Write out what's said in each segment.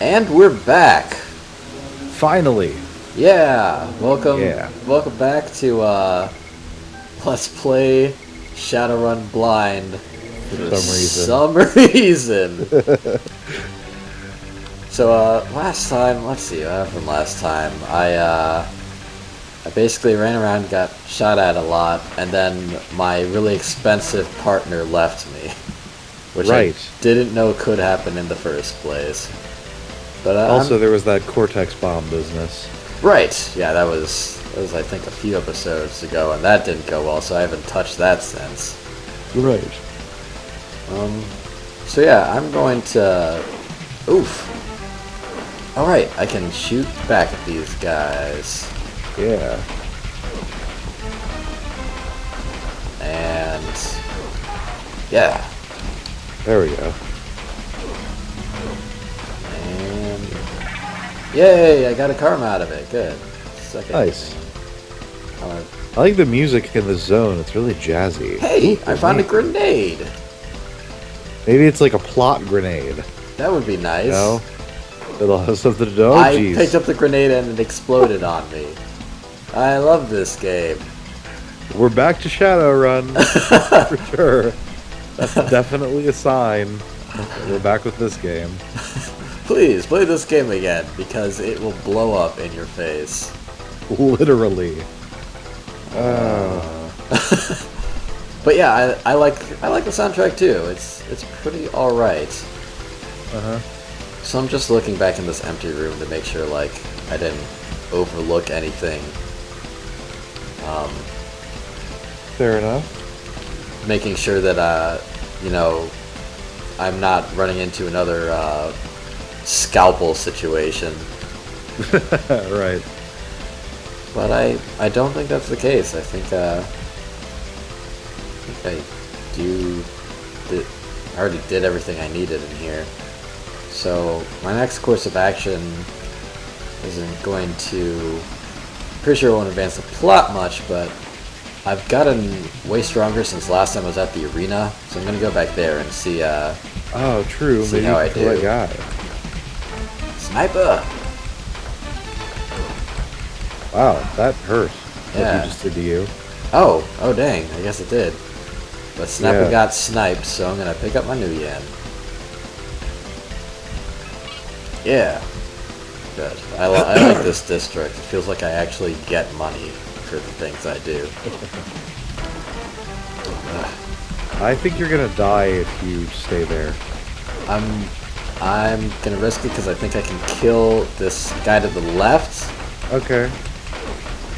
And we're back. Finally. Yeah, welcome. Yeah. Welcome back to Let's Play Shadowrun Blind For some reason. So last time, let's see what happened last time. I basically ran around and got shot at a lot, and then my really expensive partner left me, which I didn't know could happen in the first place. But also, there was that Cortex bomb business. Right. Yeah, that was I think a few episodes ago, and that didn't go well, so I haven't touched that since. Right. So yeah, I'm going to. Oof. All right, I can shoot back at these guys. Yeah. And yeah. There we go. Yay, I got a karma out of it. Good. Second. Nice. I like the music in this zone. It's really jazzy. Hey, I found a grenade. Maybe it's like a plot grenade. That would be nice. No? It'll have something to do. Oh, I geez. picked up the grenade and it exploded on me. I love this game. We're back to Shadowrun. For sure. That's definitely a sign. We're back with this game. Please, play this game again, because it will blow up in your face. Literally. But yeah, I like the soundtrack too. It's pretty alright. So I'm just looking back in this empty room to make sure like I didn't overlook anything. Fair enough. Making sure that you know, I'm not running into another scalpel situation. Right. But I don't think that's the case. I think I already did everything I needed in here. So my next course of action isn't going to. Pretty sure it won't advance the plot much, but I've gotten way stronger since last time I was at the arena. So I'm gonna go back there and see. Oh, true. See how I do. Guy. Sniper! Wow, that hurt. Yeah. What you just did to you. Oh dang, I guess it did. But Sniper Yeah. got sniped, so I'm gonna pick up my new yen. Yeah. Good. I like this district. It feels like I actually get money for the things I do. I think you're gonna die if you stay there. I'm gonna risk it because I think I can kill this guy to the left. Okay.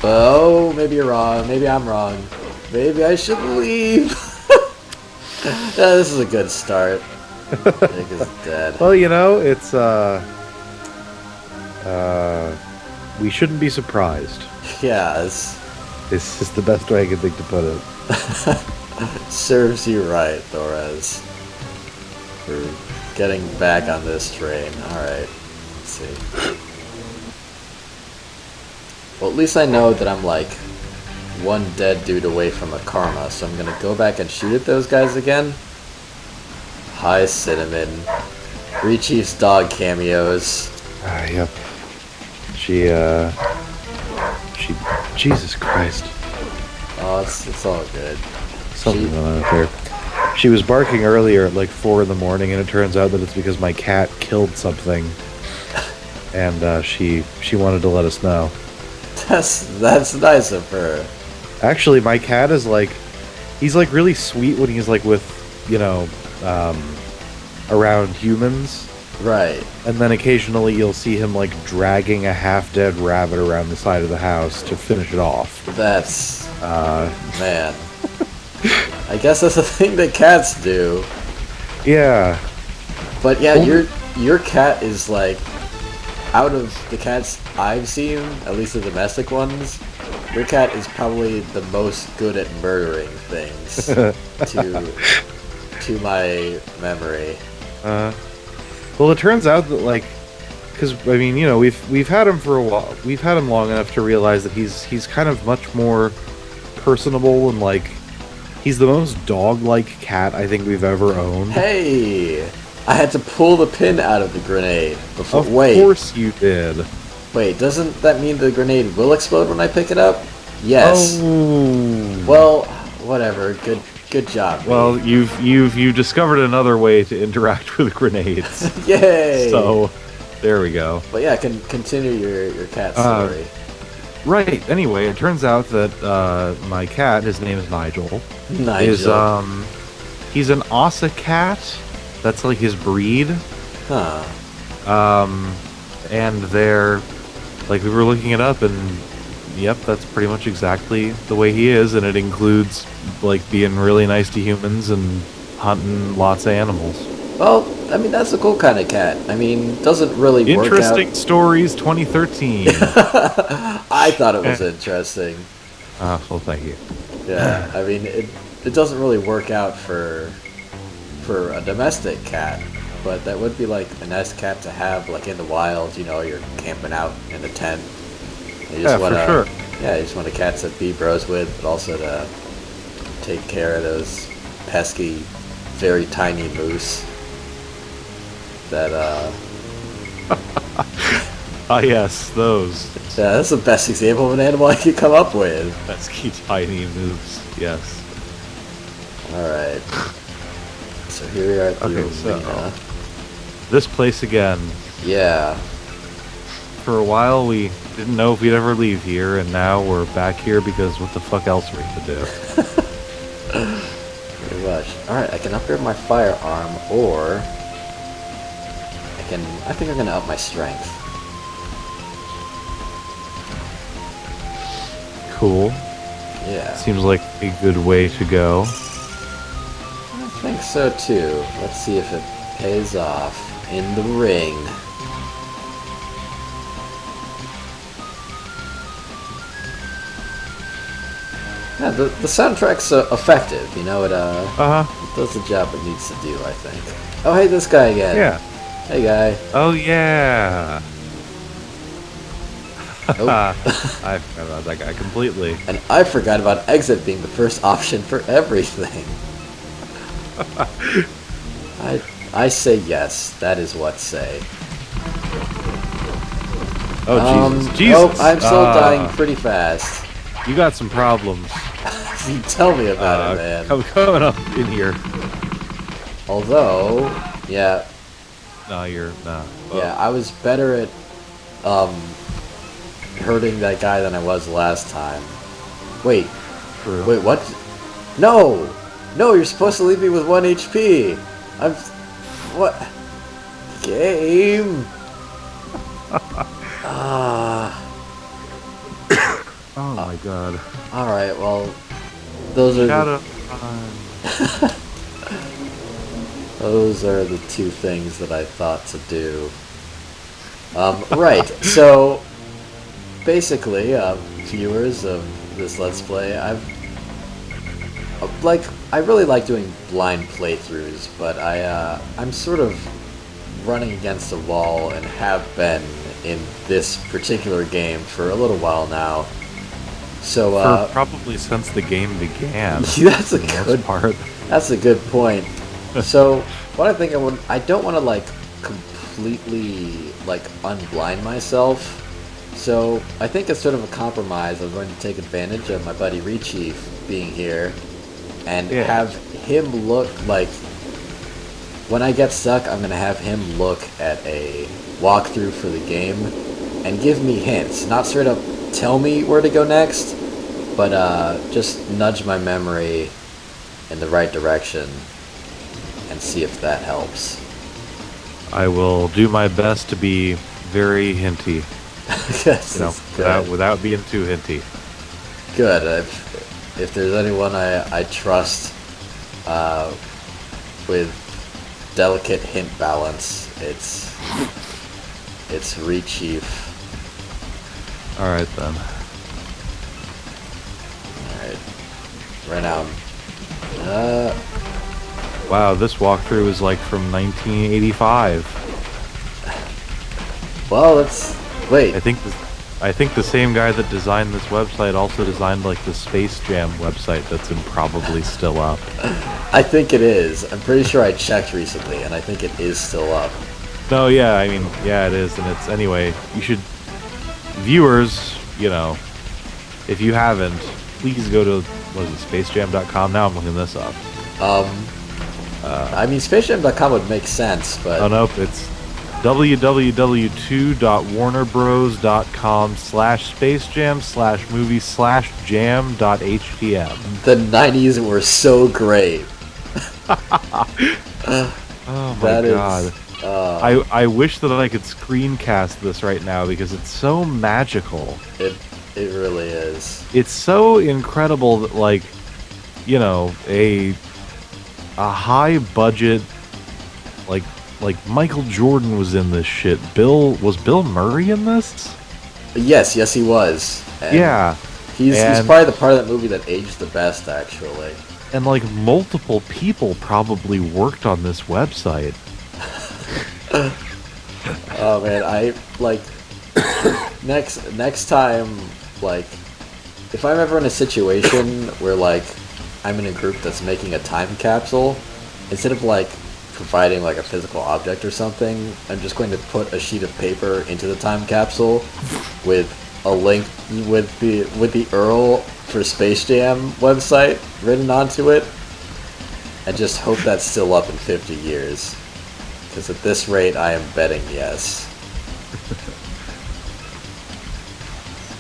Oh, maybe you're wrong. Maybe I'm wrong. Maybe I should leave. Yeah, this is a good start. Nick is dead. Well, you know, it's we shouldn't be surprised. Yeah, this This is the best way I can think to put it. serves you right, Torres. For getting back on this train. Alright. Let's see. Well, at least I know that I'm like one dead dude away from a karma, so I'm gonna go back and shoot at those guys again. Hi, Cinnamon. Rechief's dog cameos. Yep. She, Jesus Christ. Oh, it's all good. Something going on there. She was barking earlier at like 4 in the morning, and it turns out that it's because my cat killed something. And, she wanted to let us know. That's nice of her. Actually, my cat is like, he's like really sweet when he's like with, you know, around humans. Right. And then occasionally you'll see him like dragging a half-dead rabbit around the side of the house to finish it off. That's man. I guess that's a thing that cats do. Yeah. But yeah, your cat is like, out of the cats I've seen, at least the domestic ones, your cat is probably the most good at murdering things to my memory. Well, it turns out that like, because I mean, you know, we've had him for a while. We've had him long enough to realize that he's kind of much more personable and like, he's the most dog-like cat I think we've ever owned. Hey, I had to pull the pin out of the grenade before. Of Wait, course you did. wait. Doesn't that mean the grenade will explode when I pick it up? Yes. Oh. Well, whatever. Good job. Well, Me. you've discovered another way to interact with grenades. Yay! So, there we go. But yeah, continue your cat story. Right. Anyway, it turns out that my cat, his name is Nigel, Nigel. he's an Asa cat. That's like his breed. Huh. And they're like we were looking it up, and yep, that's pretty much exactly the way he is, and it includes like being really nice to humans and hunting lots of animals. Well, I mean that's a cool kind of cat. I mean, doesn't really work out. Interesting Stories 2013. I thought it was interesting. Well, thank you. Yeah, I mean it doesn't really work out for a domestic cat, but that would be like a nice cat to have like in the wild. You know, you're camping out in a tent. You just want for sure. Yeah, you just want a cat to be bros with, but also to take care of those pesky, very tiny moose that Ah, yes, those yeah, that's the best example of an animal I could come up with. pesky tiny moves. Yes. Alright. So here we are at the arena. This place again. Yeah. For a while, we didn't know if we'd ever leave here, and now we're back here because what the fuck else are we gonna do? Pretty much. Alright, I can upgrade my firearm, or I think I'm gonna up my strength. Cool. Yeah. Seems like a good way to go. I think so too. Let's see if it pays off in the ring. Yeah, the soundtrack's effective, you know, it does the job it needs to do, I think. Oh, hey, this guy again. Yeah. Hey, guy. Oh, yeah. Oh. I forgot about that guy completely. And I forgot about exit being the first option for everything. I say yes. That is what say. Oh, Jesus. Jesus. Oh, I'm still dying pretty fast. You got some problems. Tell me about it, man. Coming up in here. Although, yeah. No, you're not. Yeah, I was better at hurting that guy than I was last time. Wait. True. Wait, what? No! No, you're supposed to leave me with 1 HP! What? Game! Oh my god. Alright, well, those are those are the two things that I thought to do. Right, so basically, viewers of this Let's Play, I really like doing blind playthroughs, but I'm sort of running against a wall and have been in this particular game for a little while now. So for probably since the game began. That's a good part. That's a good point. So what I think I don't want to like completely like unblind myself. So I think it's sort of a compromise. I'm going to take advantage of my buddy Rechief being here and have him look like when I get stuck, I'm going to have him look at a walkthrough for the game and give me hints. Not straight up tell me where to go next, but just nudge my memory in the right direction and see if that helps. I will do my best to be very hinty. Without being too hinty. Good. If there's anyone I trust with delicate hint balance, it's Rechief. Alright then. Alright. Right now. Wow, this walkthrough is like from 1985. Well, let's wait. I think I think the same guy that designed this website also designed like the Space Jam website that's probably still up. I think it is. I'm pretty sure I checked recently, and I think it is still up. No, yeah, I mean, yeah, it is, and it's anyway. You should, viewers, if you haven't, please go to what is it, spacejam.com. Now I'm looking this up. I mean, spacejam.com would make sense, but Oh nope, it's www.warnerbros.com/spacejam/movie/jam.htm. the 90s were so great. Oh my That god. is. I wish that I could screencast this right now because it's so magical. It really is. It's so incredible that a high budget like Michael Jordan was in this shit. Was Bill Murray in this? Yes, he was. And Yeah. he's and- probably the part of that movie that aged the best, actually. And multiple people probably worked on this website. Oh man, I next time, if I'm ever in a situation where I'm in a group that's making a time capsule, instead of providing a physical object or something, I'm just going to put a sheet of paper into the time capsule with a link with the URL for Space Jam website written onto it, and just hope that's still up in 50 years. Because at this rate, I am betting yes.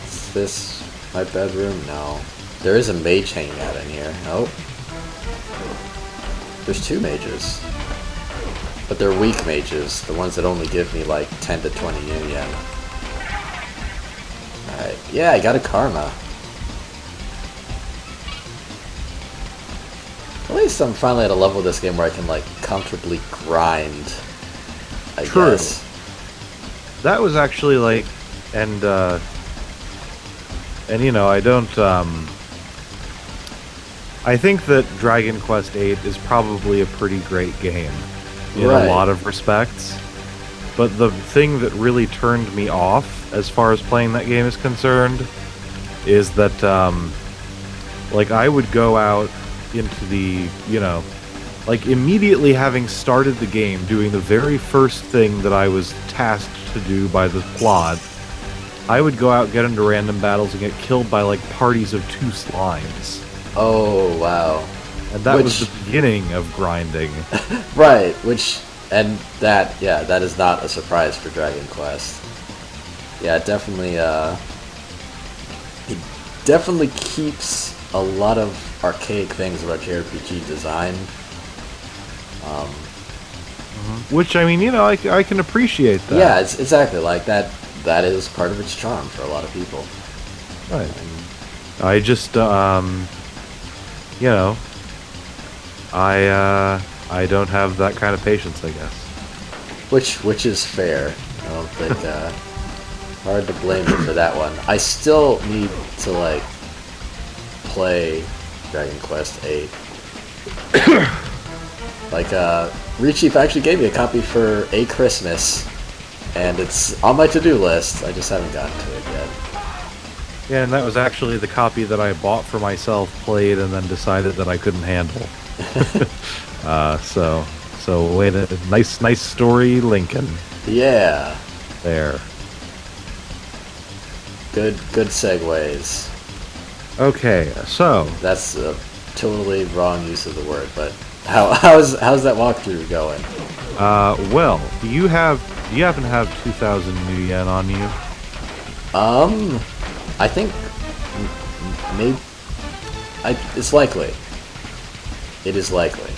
Is this my bedroom? No. There is a mage hanging out in here. Nope. There's two mages. But they're weak mages. The ones that only give me 10 to 20 yen. Alright. Yeah, I got a karma. At least I'm finally at a level of this game where I can comfortably grind, I True. guess. That was actually and I don't I think that Dragon Quest VIII is probably a pretty great game in Right. a lot of respects. But the thing that really turned me off as far as playing that game is concerned is that I would go out into the, immediately having started the game, doing the very first thing that I was tasked to do by the plot, I would go out, get into random battles, and get killed by parties of 2 slimes. Oh, wow. And that was the beginning of grinding. Right, that is not a surprise for Dragon Quest. Yeah, it definitely keeps a lot of archaic things about JRPG design. Which, I mean, I can appreciate that. Yeah, it's exactly like that. That is part of its charm for a lot of people. Right. I just, I don't have that kind of patience, I guess. Which is fair. I don't think hard to blame you for that one. I still need to play Dragon Quest VIII. Rechief actually gave me a copy for a Christmas, and it's on my to-do list. I just haven't gotten to it yet. Yeah, and that was actually the copy that I bought for myself, played, and then decided that I couldn't handle. So wait, a nice story, Lincoln. Yeah. There. Good segues. Okay, so That's a totally wrong use of the word, but how's that walkthrough going? well, do you happen to have 2,000 new yen on you? I think maybe it's likely. It is likely.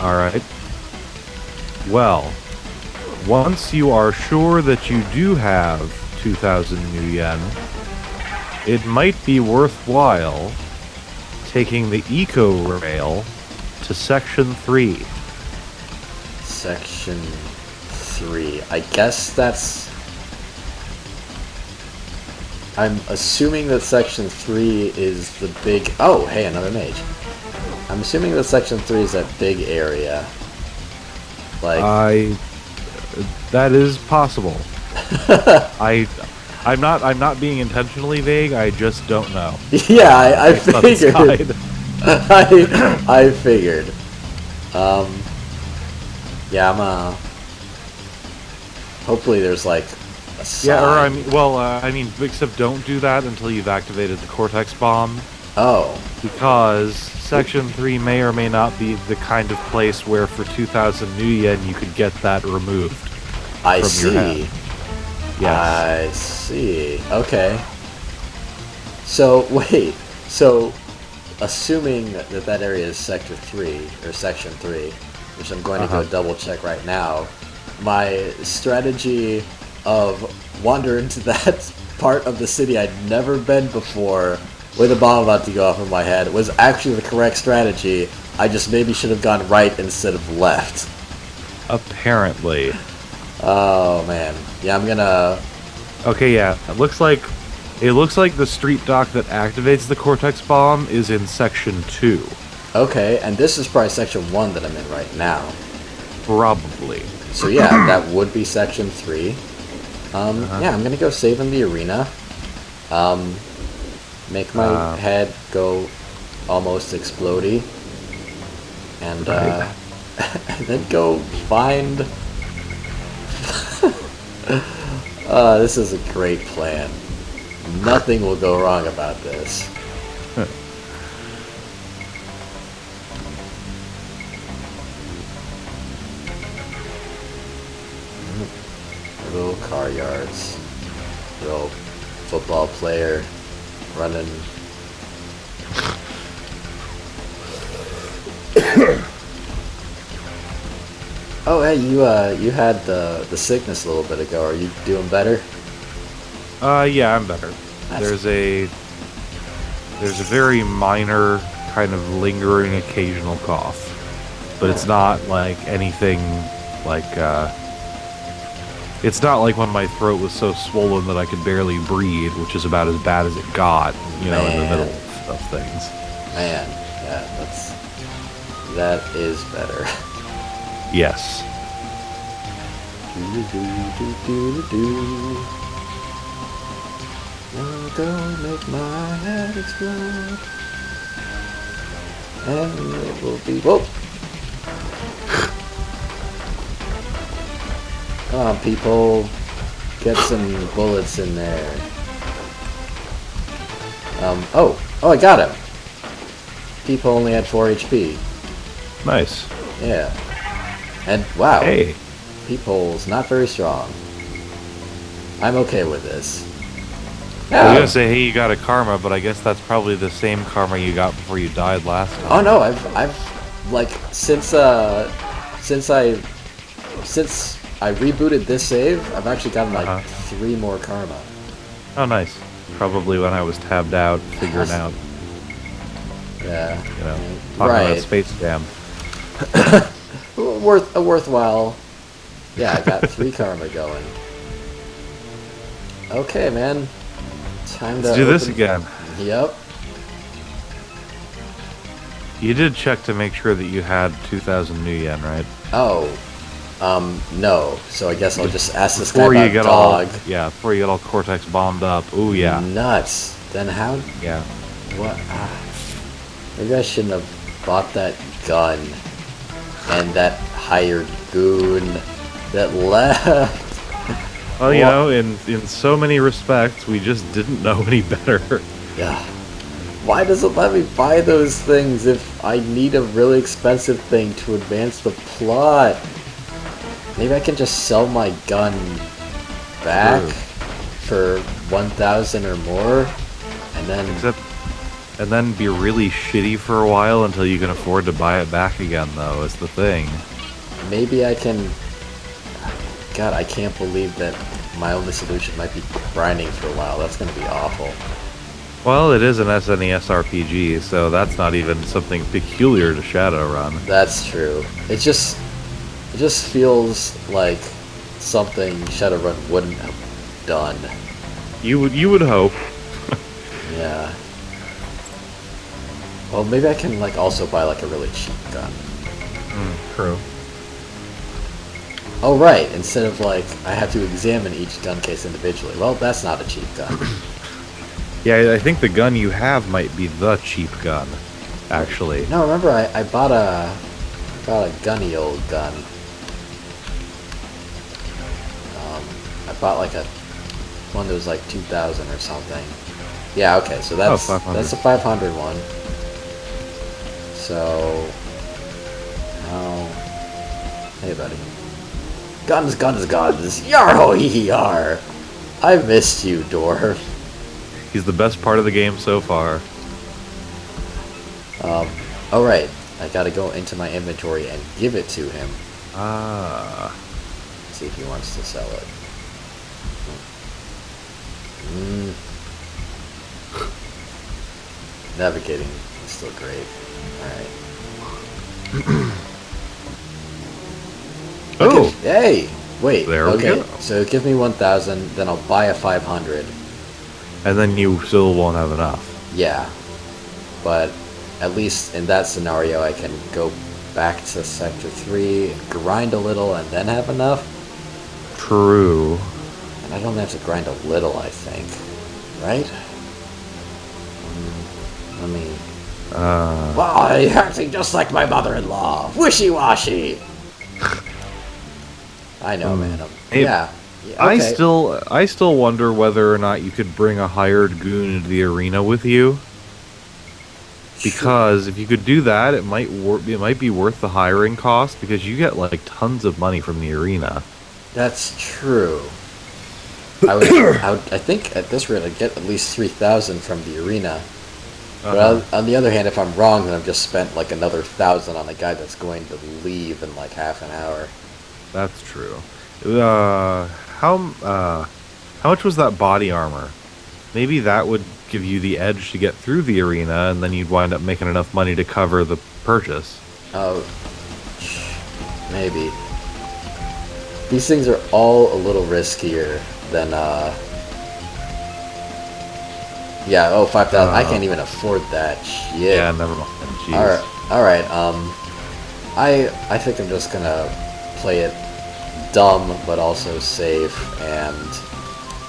All right. Well, once you are sure that you do have 2,000 new yen, it might be worthwhile taking the Eco Rail to Section 3. Section 3. I guess that's... I'm assuming that Section 3 is the big... Oh, hey, another mage. I'm assuming that Section 3 is that big area. That is possible. I I'm not being intentionally vague. I just don't know. Yeah, I Based on this figured. guide. I figured. Yeah, hopefully there's like a sign. Yeah, or I mean, except don't do that until you've activated the Cortex bomb, Oh, because Section 3 may or may not be the kind of place where for 2,000 new yen you could get that removed I from your see. head. Yes. I see. Okay. So wait. So, assuming that area is Sector 3 or Section 3, which I'm going to go double check right now, my strategy of wander into that part of the city I'd never been before with a bomb about to go off in my head was actually the correct strategy. I just maybe should have gone right instead of left. Apparently. Oh man. Yeah, I'm gonna... Okay, yeah. It looks like the street dock that activates the Cortex bomb is in Section 2. Okay, and this is probably Section 1 that I'm in right now. Probably. So yeah, that would be Section 3. Yeah, I'm gonna go save in the arena. Make my head go almost explodey. And, and then go find... this is a great plan. Nothing will go wrong about this. Little car yards. Little football player running. Oh, hey, you had the sickness a little bit ago. Are you doing better? Yeah, I'm better. There's a very minor, kind of lingering occasional cough. But it's not like anything like, it's not like when my throat was so swollen that I could barely breathe, which is about as bad as it got, you know, in the middle of things. Man, yeah, that is better. Yes. Now go make my head explode. And it will be... Whoa! Come on, people. Get some bullets in there. Oh, I got him. People only had 4 HP. Nice. Yeah. And, wow. Hey. Peephole's not very strong. I'm okay with this. I was gonna say, hey, you got a karma, but I guess that's probably the same karma you got before you died last time. Oh no, I've like since I rebooted this save, I've actually gotten like 3 more karma. Oh, nice. Probably when I was tabbed out, figuring out. Yeah. You know, talking about Space Jam. Worthwhile. Yeah, I got 3 karma going. Okay, man. Time to do this again. Yep. You did check to make sure that you had 2,000 new yen, right? Oh. No. So I guess I'll just ask this guy Before you about get dog. before you get all Cortex bombed up. Ooh, yeah. Nuts. Then how... Yeah. What? Maybe I shouldn't have bought that gun and that hired goon that left. Well, you know, in so many respects, we just didn't know any better. Yeah. Why does it let me buy those things if I need a really expensive thing to advance the plot? Maybe I can just sell my gun back for 1,000 or more, and then... And then be really shitty for a while until you can afford to buy it back again, though, is the thing. Maybe I can... God, I can't believe that my only solution might be grinding for a while. That's going to be awful. Well, it is an SNES RPG, so that's not even something peculiar to Shadowrun. That's true. It just feels like something Shadowrun wouldn't have done. You would hope. Yeah. Well, maybe I can like also buy like a really cheap gun. True. Oh, right. Instead of, like, I have to examine each gun case individually. Well, that's not a cheap gun. Yeah, I think the gun you have might be the cheap gun, actually. No, remember, I bought a gunny old gun. I bought, like, one that was, like, 2,000 or something. Yeah, okay, so that's 500. that's a 500 one. So, hey, buddy. Guns, guns, guns. Yar-ho, hee-hee-yar. I missed you, dwarf. He's the best part of the game so far. Oh, right. I gotta go into my inventory and give it to him. Ah. See if he wants to sell it. Navigating is still great. Alright. Oh! Hey! Wait. There we go. So give me 1,000, then I'll buy a 500. And then you still won't have enough. Yeah. But at least in that scenario, I can go back to Sector 3, grind a little, and then have enough. True. And I don't have to grind a little, I think. Right? Let me... Why, you're acting just like my mother-in-law. Wishy-washy. I know, man. Hey, yeah. Okay. I still wonder whether or not you could bring a hired goon into the arena with you. Because if you could do that, it might be worth the hiring cost because you get like tons of money from the arena. That's true. I think at this rate I'd get at least 3,000 from the arena. But on the other hand, if I'm wrong, then I've just spent like another 1,000 on a guy that's going to leave in like half an hour. That's true. How much was that body armor? Maybe that would give you the edge to get through the arena, and then you'd wind up making enough money to cover the purchase. Oh, maybe. These things are all a little riskier than, yeah, oh, 5,000. I can't even afford that shit. Yeah, never mind. Jeez. Alright, I think I'm just gonna play it dumb, but also safe, and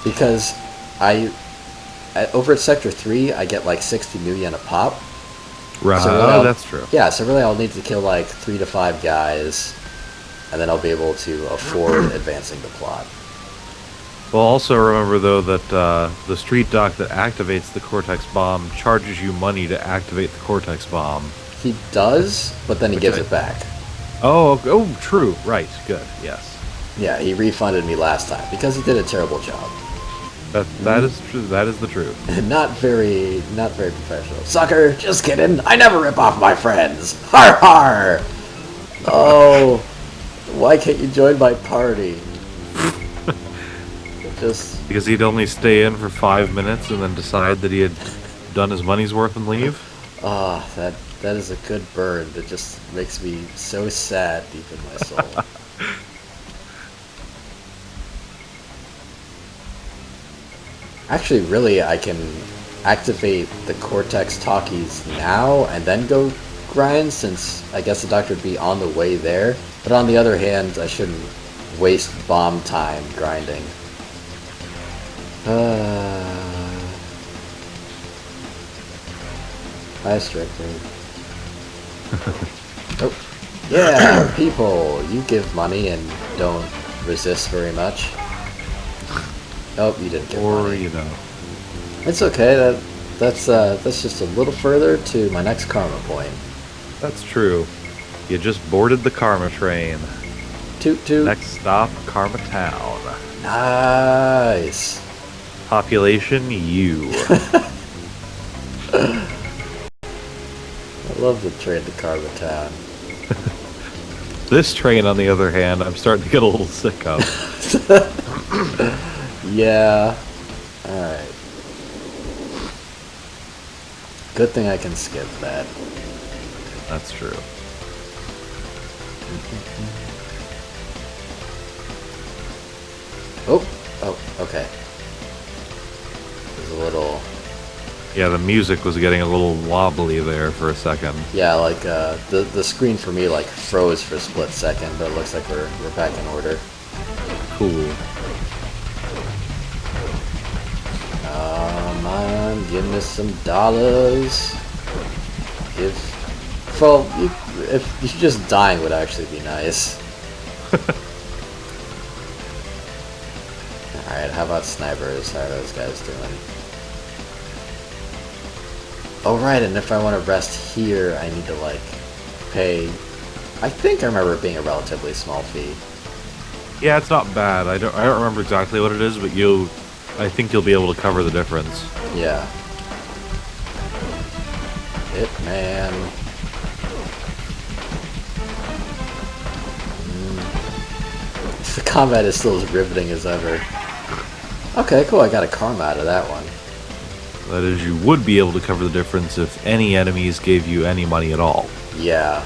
because over at Sector 3, I get like 60 new yen a pop. Right, so really that's true. Yeah, so really I'll need to kill like 3 to 5 guys, and then I'll be able to afford advancing the plot. Well, also remember, though, that the street dock that activates the Cortex Bomb charges you money to activate the Cortex Bomb. He does, but then he gives it back. Oh, true. Right, good, yes. Yeah, he refunded me last time, because he did a terrible job. That is true. That is the truth. Not very professional. Sucker, just kidding. I never rip off my friends. Har har! Oh, why can't you join my party? Just Because he'd only stay in for 5 minutes and then decide that he had done his money's worth and leave? that is a good burn that just makes me so sad deep in my soul. Actually, really, I can activate the Cortex talkies now and then go grind, since I guess the doctor would be on the way there. But on the other hand, I shouldn't waste bomb time grinding. Hi, Strictly. Oh, yeah, people, you give money and don't resist very much. Oh, you didn't give money. Or, you know. It's okay. That's just a little further to my next karma point. That's true. You just boarded the Karma train. Toot toot. Next stop, Karma Town. Nice. Population, you. I love the train to Karma Town. This train, on the other hand, I'm starting to get a little sick of. Yeah. Alright. Good thing I can skip that. That's true. Oh, okay. There's a little Yeah, the music was getting a little wobbly there for a second. Yeah, like the screen for me like froze for a split second, but it looks like we're back in order. Cool. Come on, give me some dollars. Well, if just dying would actually be nice. Alright, how about snipers? How are those guys doing? Oh right, and if I want to rest here, I need to like pay. I think I remember it being a relatively small fee. Yeah, it's not bad. I don't remember exactly what it is, but I think you'll be able to cover the difference. Yeah. Hitman. The combat is still as riveting as ever. Okay, cool. I got a karma out of that one. That is, you would be able to cover the difference if any enemies gave you any money at all. Yeah.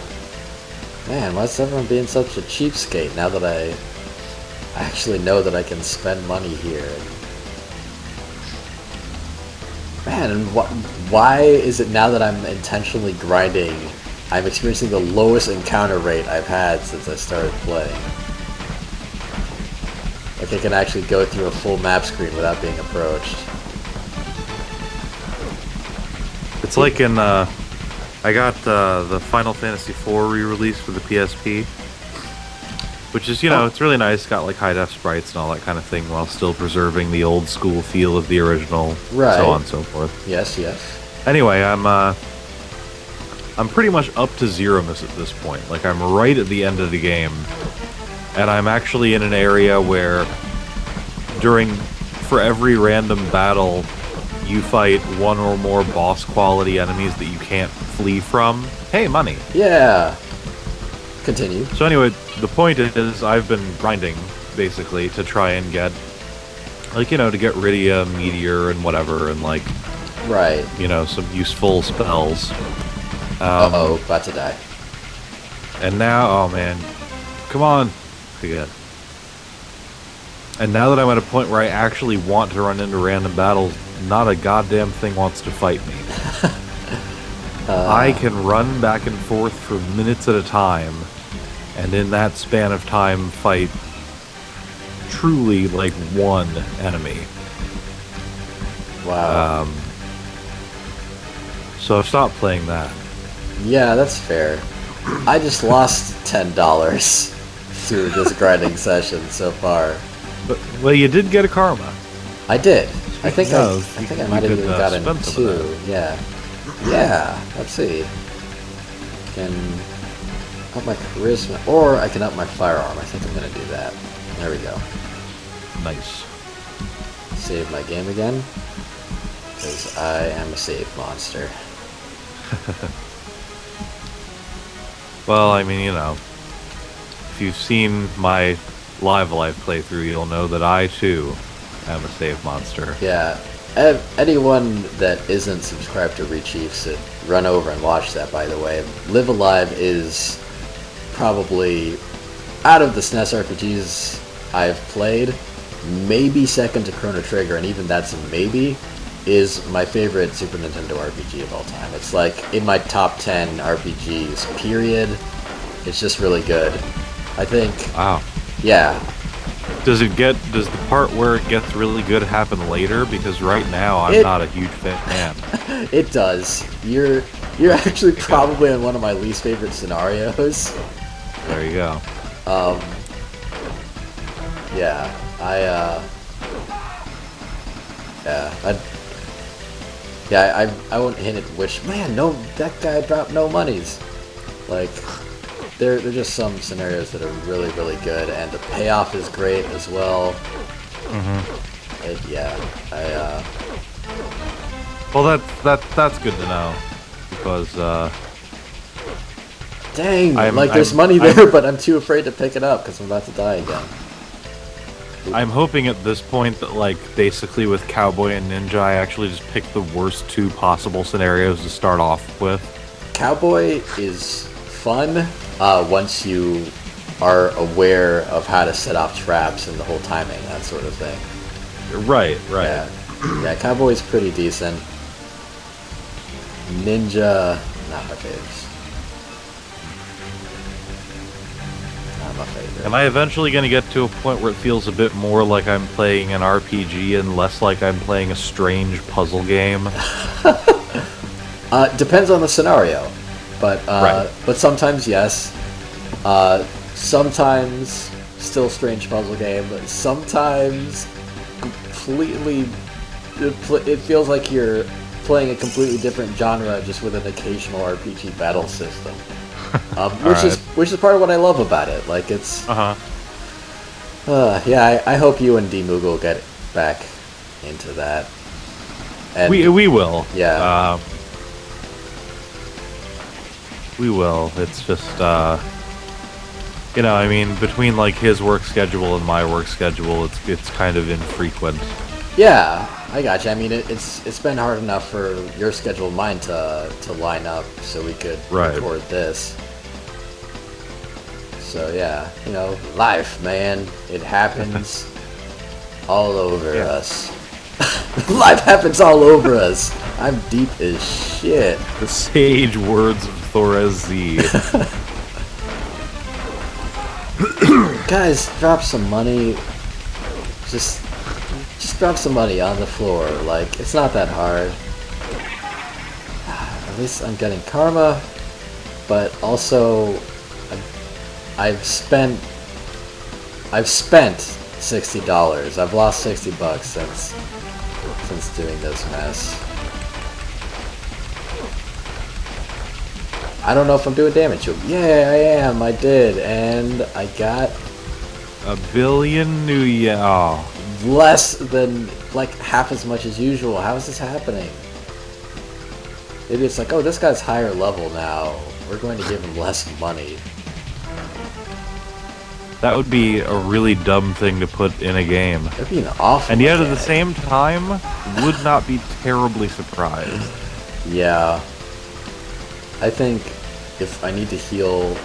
Man, why's everyone being such a cheapskate now that I actually know that I can spend money here? Man, and why is it now that I'm intentionally grinding, I'm experiencing the lowest encounter rate I've had since I started playing? Like I can actually go through a full map screen without being approached. It's like in, I got the Final Fantasy IV re-release for the PSP, which is, it's really nice. Got like high-def sprites and all that kind of thing, while still preserving the old school feel of the original, Right. so on and so forth. Yes, yes. Anyway, I'm pretty much up to zeroness at this point. Like, I'm right at the end of the game, and I'm actually in an area where for every random battle, you fight one or more boss quality enemies that you can't flee from. Hey, money. Yeah. Continue. So anyway, the point is I've been grinding, basically, to try and get, like, to get Rydia, Meteor, and whatever, and, like, Right. some useful spells. Uh-oh, about to die. And now, oh man, come on. Again. And now that I'm at a point where I actually want to run into random battles, not a goddamn thing wants to fight me. I can run back and forth for minutes at a time, and in that span of time fight truly like one enemy. Wow. So I've stopped playing that. Yeah, that's fair. I just lost $10 through this grinding session so far. But, well, you did get a karma. I did. I think I might have could, even gotten spend some of 2. Yeah. Yeah. Let's see. Can up my charisma, or I can up my firearm. I think I'm gonna do that. There we go. Nice. Save my game again, because I am a save monster. Well, I mean, if you've seen my live playthrough, you'll know that I, too, am a save monster. Yeah. Anyone that isn't subscribed to Rechiefs, run over and watch that, by the way. Live Alive is probably, out of the SNES RPGs I've played, maybe second to Chrono Trigger, and even that's a maybe, is my favorite Super Nintendo RPG of all time. It's like in my top 10 RPGs, period. It's just really good. I think... Wow. Yeah. Does the part where it gets really good happen later? Because right now I'm not a huge fan. It does. You're actually probably in one of my least favorite scenarios. There you go. Yeah, I won't hint at which. Man, no, that guy dropped no monies. Like, there are just some scenarios that are really, really good, and the payoff is great as well. Mm-hmm. Well, that's good to know, because dang, there's money there, but I'm too afraid to pick it up because I'm about to die again. I'm hoping at this point that, like, basically with Cowboy and Ninja, I actually just pick the worst 2 possible scenarios to start off with. Cowboy is fun once you are aware of how to set off traps and the whole timing, that sort of thing. Right. Yeah, Cowboy's pretty decent. Ninja, not my favorite. Not my favorite. Am I eventually going to get to a point where it feels a bit more like I'm playing an RPG and less like I'm playing a strange puzzle game? Depends on the scenario, but Right. but sometimes yes. Sometimes still strange puzzle game, but sometimes completely. It feels like you're playing a completely different genre, just with an occasional RPG battle system, which is part of what I love about it. Like it's, yeah. I hope you and D Moogle get back into that. And We will. Yeah. We will. It's just, I mean, between like his work schedule and my work schedule, it's kind of infrequent. Yeah, I gotcha. I mean, it's been hard enough for your schedule and mine to line up so we could record this. So yeah, life, man, it happens all over us. Life happens all over us. I'm deep as shit. The sage words of Thorez Z. Guys, drop some money. Just drop some money on the floor. Like, it's not that hard. At least I'm getting karma, but also I've spent $60. I've lost $60 since doing this mess. I don't know if I'm doing damage to him. Yeah, I am. I did, and I got a billion new yen. Oh. Less than like half as much as usual. How is this happening? Maybe it's like, oh, this guy's higher level now. We're going to give him less money. That would be a really dumb thing to put in a game. That'd be an awful. And yet, at the same time, would not be terribly surprised. Yeah. I think if I need to heal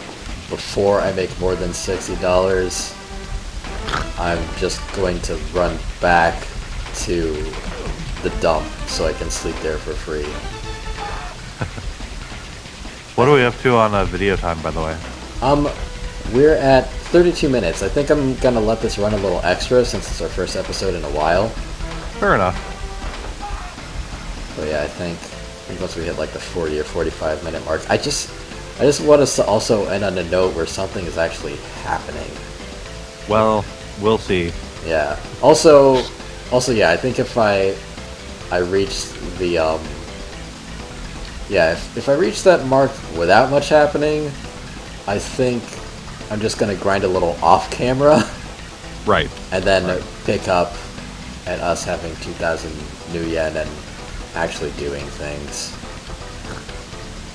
before I make more than $60, I'm just going to run back to the dump so I can sleep there for free. What are we up to on video time, by the way? We're at 32 minutes. I think I'm gonna let this run a little extra since it's our first episode in a while. Fair enough. But yeah, I think once we hit like the 40 or 45 minute mark, I just want us to also end on a note where something is actually happening. Well, we'll see. Yeah. Also, yeah, I think if I reach the if I reach that mark without much happening, I think I'm just gonna grind a little off camera. Right. And then pick up at us having 2,000 new yen and actually doing things.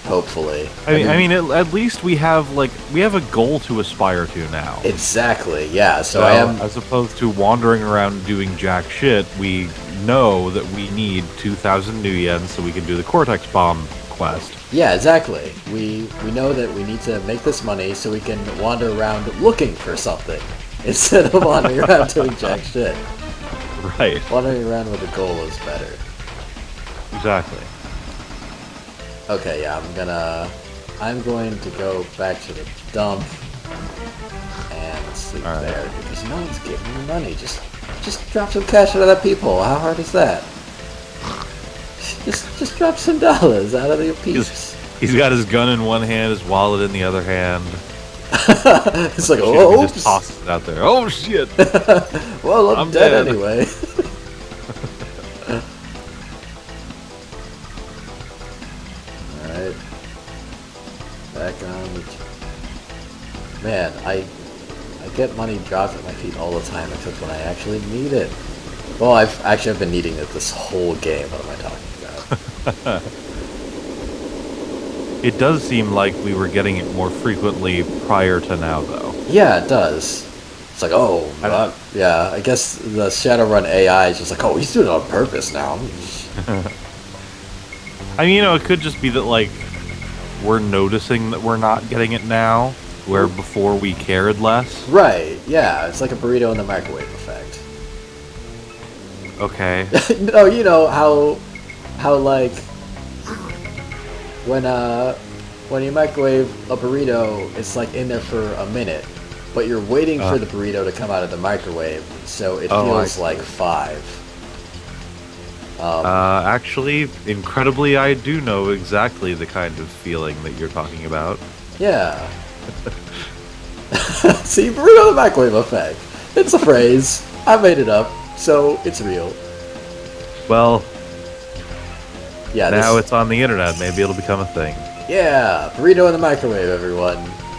Hopefully. I mean, at least we have a goal to aspire to now. Exactly. Yeah. So I am, as opposed to wandering around doing jack shit. We know that we need 2,000 new yen so we can do the Cortex Bomb quest. Yeah, exactly. We know that we need to make this money so we can wander around looking for something instead of wandering around doing jack shit. Right. Wandering around with a goal is better. Exactly. Okay, yeah, I'm going to go back to the dump and sleep there because no one's giving me money. Just drop some cash out of the people. How hard is that? Just drop some dollars out of the peeps. He's got his gun in one hand, his wallet in the other hand. It's like, oh, oops. Just tosses it out there. Oh shit! Well, I'm dead anyway. Alright. Back on the... Man, I get money dropped at my feet all the time except when I actually need it. Well, I've been needing it this whole game. What am I talking about? It does seem like we were getting it more frequently prior to now, though. Yeah, it does. It's like, oh, yeah, I guess the Shadowrun AI is just like, oh, he's doing it on purpose now. I mean, it could just be that, we're noticing that we're not getting it now, where before we cared less. Right, yeah, it's like a burrito in the microwave effect. Okay. No, you know how when you microwave a burrito, it's like in there for a minute, but you're waiting for the burrito to come out of the microwave, so it feels like 5. Actually, incredibly, I do know exactly the kind of feeling that you're talking about. Yeah. See, burrito the microwave effect. It's a phrase. I made it up, so it's real. Well, Yeah. now it's on the internet. Maybe it'll become a thing. Yeah, burrito in the microwave, everyone.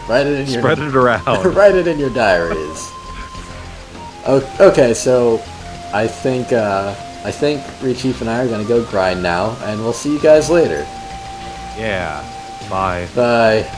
Write it in your Spread it around. write it in your diaries. Okay, so I think Rechief and I are gonna go grind now, and we'll see you guys later. Yeah. Bye. Bye.